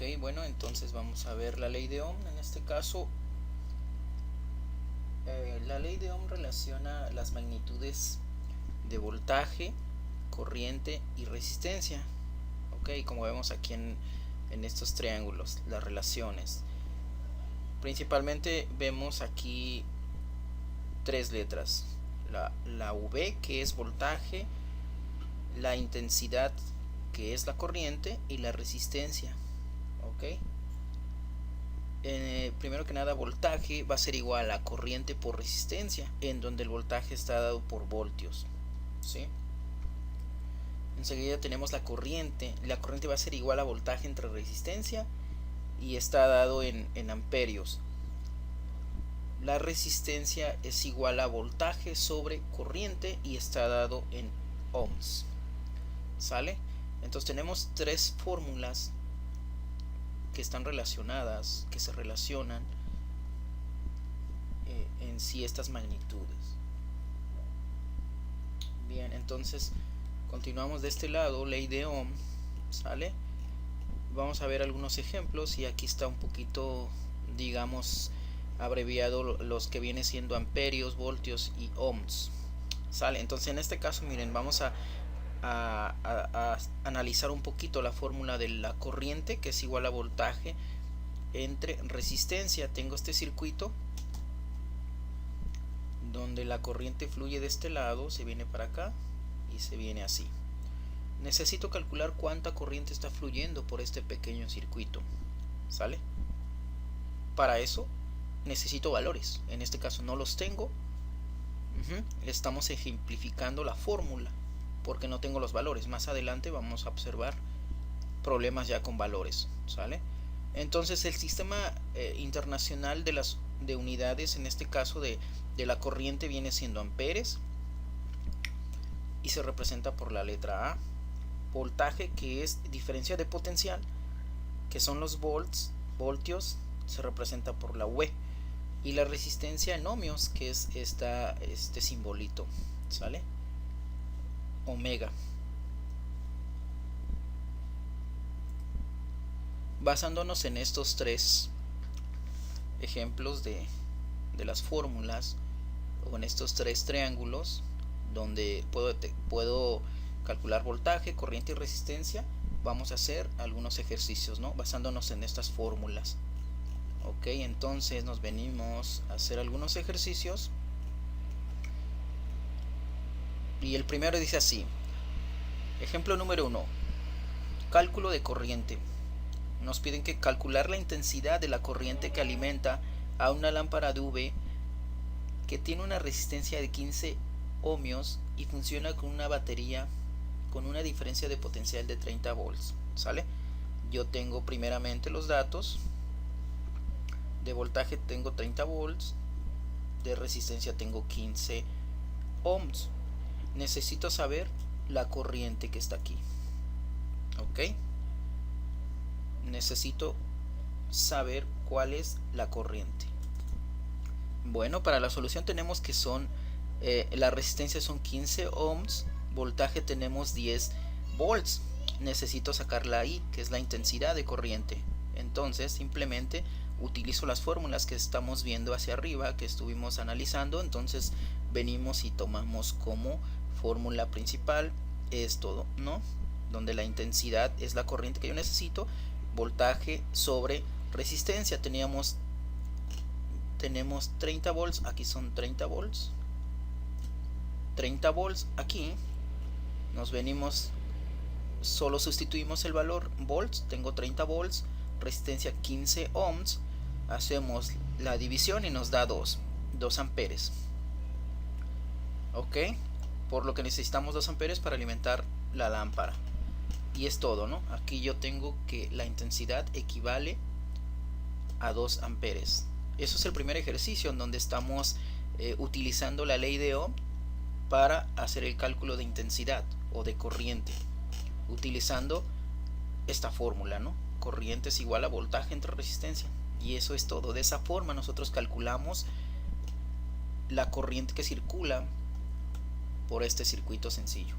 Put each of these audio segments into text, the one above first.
Ok, bueno, entonces vamos a ver la ley de Ohm. En este caso, la ley de Ohm relaciona las magnitudes de voltaje, corriente y resistencia. Ok, como vemos aquí en estos triángulos, las relaciones. Principalmente vemos aquí tres letras. La V, que es voltaje, la intensidad, que es la corriente, y la resistencia. Ok. Primero que nada, voltaje va a ser igual a corriente por resistencia, en donde el voltaje está dado por voltios, ¿sí? Enseguida tenemos la corriente va a ser igual a voltaje entre resistencia y está dado en amperios. La resistencia es igual a voltaje sobre corriente y está dado en ohms, ¿sale? Entonces tenemos tres fórmulas que están relacionadas, que se relacionan en sí estas magnitudes. Bien, entonces continuamos de este lado, ley de Ohm, ¿sale? Vamos a ver algunos ejemplos y aquí está un poquito, digamos, abreviado los que viene siendo amperios, voltios y ohms, ¿sale? Entonces en este caso, miren, vamos a analizar un poquito la fórmula de la corriente, que es igual a voltaje entre resistencia. Tengo este circuito donde la corriente fluye de este lado, se viene para acá y se viene así. Necesito calcular cuánta corriente está fluyendo por este pequeño circuito, ¿sale? Para eso necesito valores. En este caso no los tengo. Estamos ejemplificando la fórmula porque no tengo los valores. Más adelante vamos a observar problemas ya con valores, ¿sale? Entonces el sistema internacional de unidades, en este caso de la corriente, viene siendo amperes y se representa por la letra A. Voltaje, que es diferencia de potencial, que son los voltios, se representa por la V. Y la resistencia en ohmios, que es este simbolito, ¿sale? Omega. Basándonos en estos tres ejemplos de las fórmulas, o en estos tres triángulos donde puedo calcular voltaje, corriente y resistencia, vamos a hacer algunos ejercicios, ¿no? Basándonos en estas fórmulas. Ok, entonces nos venimos a hacer algunos ejercicios. Y el primero dice así. Ejemplo número 1. Cálculo de corriente. Nos piden que calcular la intensidad de la corriente que alimenta a una lámpara de UV que tiene una resistencia de 15 ohmios y funciona con una batería con una diferencia de potencial de 30 volts, ¿sale? Yo tengo primeramente los datos. De voltaje tengo 30 volts, de resistencia tengo 15 ohms. Necesito saber la corriente que está aquí. Ok, necesito saber cuál es la corriente. Bueno, para la solución tenemos que la resistencia son 15 ohms, voltaje tenemos 10 volts. Necesito sacar la I, que es la intensidad de corriente. Entonces simplemente utilizo las fórmulas que estamos viendo hacia arriba, que estuvimos analizando. Entonces venimos y tomamos como fórmula principal esto, ¿no? Donde la intensidad es la corriente que yo necesito, voltaje sobre resistencia. Tenemos 30 volts, aquí son 30 volts. 30 volts aquí. Nos venimos, solo sustituimos el valor volts, tengo 30 volts, resistencia 15 ohms. Hacemos la división y nos da 2 amperes. Ok, por lo que necesitamos 2 amperes para alimentar la lámpara. Y es todo, ¿no? Aquí yo tengo que la intensidad equivale a 2 amperes. Eso es el primer ejercicio en donde estamos utilizando la ley de Ohm para hacer el cálculo de intensidad o de corriente, utilizando esta fórmula, ¿no? Corriente es igual a voltaje entre resistencia. Y eso es todo. De esa forma nosotros calculamos la corriente que circula por este circuito sencillo.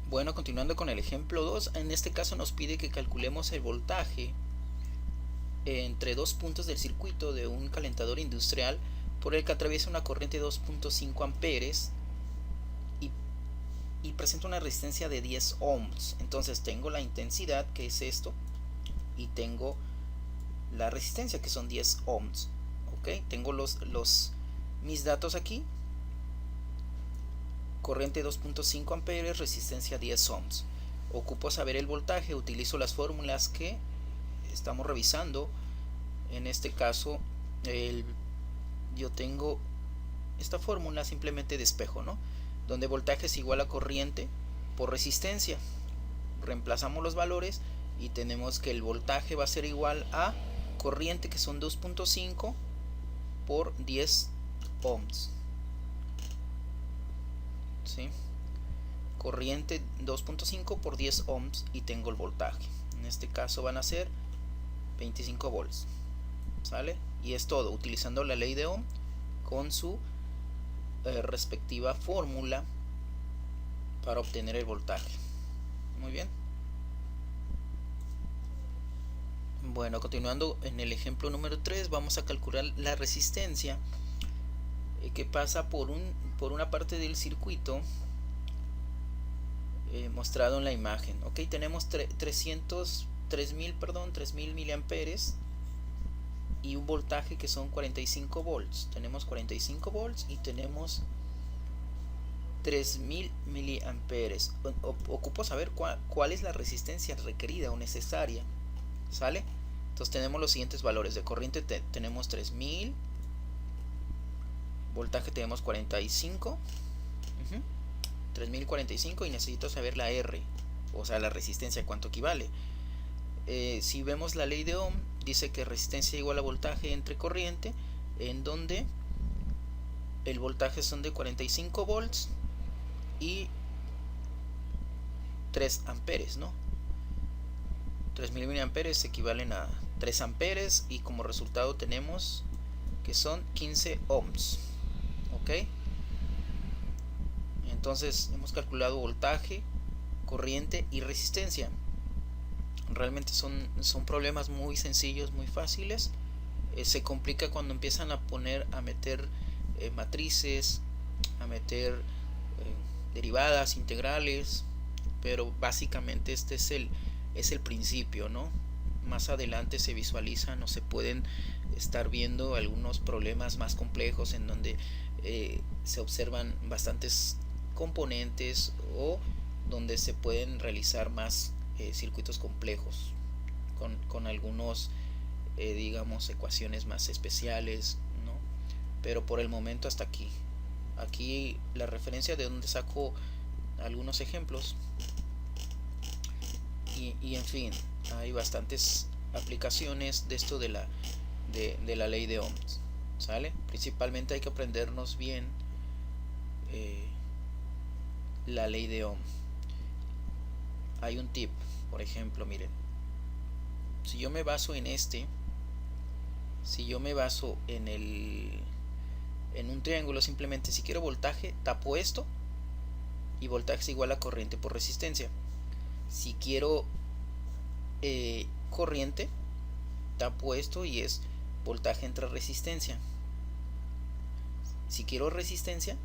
Bueno, continuando con el ejemplo 2, en este caso nos pide que calculemos el voltaje entre dos puntos del circuito de un calentador industrial por el que atraviesa una corriente de 2.5 amperes y presenta una resistencia de 10 ohms. Entonces tengo la intensidad, que es esto, y tengo la resistencia, que son 10 ohms. Ok, tengo mis datos aquí: corriente 2.5 amperes, resistencia 10 ohms. Ocupo saber el voltaje, utilizo las fórmulas que estamos revisando. En este caso yo tengo esta fórmula simplemente de espejo, ¿no? Donde voltaje es igual a corriente por resistencia. Reemplazamos los valores y tenemos que el voltaje va a ser igual a corriente, que son 2.5 por 10 ohms. ¿Sí? Corriente 2.5 por 10 ohms y tengo el voltaje. En este caso van a ser 25 volts. ¿Sale? Y es todo, utilizando la ley de Ohm con su respectiva fórmula para obtener el voltaje. Muy bien. Bueno, continuando en el ejemplo número 3, vamos a calcular la resistencia que pasa por una parte del circuito mostrado en la imagen. Ok, tenemos 3000 miliamperes y un voltaje que son 45 volts. Tenemos 45 volts y tenemos 3000 miliamperes. Ocupo saber cuál es la resistencia requerida o necesaria. ¿Sale? Entonces tenemos los siguientes valores. De corriente tenemos 3000, voltaje tenemos 45, 3045, y necesito saber la R, o sea la resistencia, cuánto equivale. Si vemos la ley de Ohm, dice que resistencia igual a voltaje entre corriente, en donde el voltaje son de 45 volts y 3 amperes, ¿no? 3000 miliamperes equivalen a 3 amperes y como resultado tenemos que son 15 ohms. Ok, entonces hemos calculado voltaje, corriente y resistencia. Realmente son problemas muy sencillos, muy fáciles. Se complica cuando empiezan a meter matrices, a meter derivadas, integrales, pero básicamente este es el principio, ¿no? Más adelante se visualizan o se pueden estar viendo algunos problemas más complejos en donde se observan bastantes componentes o donde se pueden realizar más circuitos complejos con algunos digamos ecuaciones más especiales, ¿no? Pero por el momento hasta aquí la referencia de donde saco algunos ejemplos y en fin, hay bastantes aplicaciones de esto de la ley de Ohms. ¿Sale? Principalmente hay que aprendernos bien la ley de Ohm. Hay un tip, por ejemplo, miren, si yo me baso en en un triángulo, simplemente si quiero voltaje, tapo esto y voltaje es igual a corriente por resistencia. Si quiero corriente, tapo esto y es voltaje entre resistencia. Si quiero resistencia,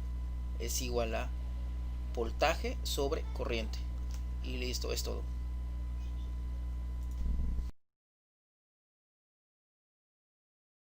es igual a voltaje sobre corriente. Y listo, es todo.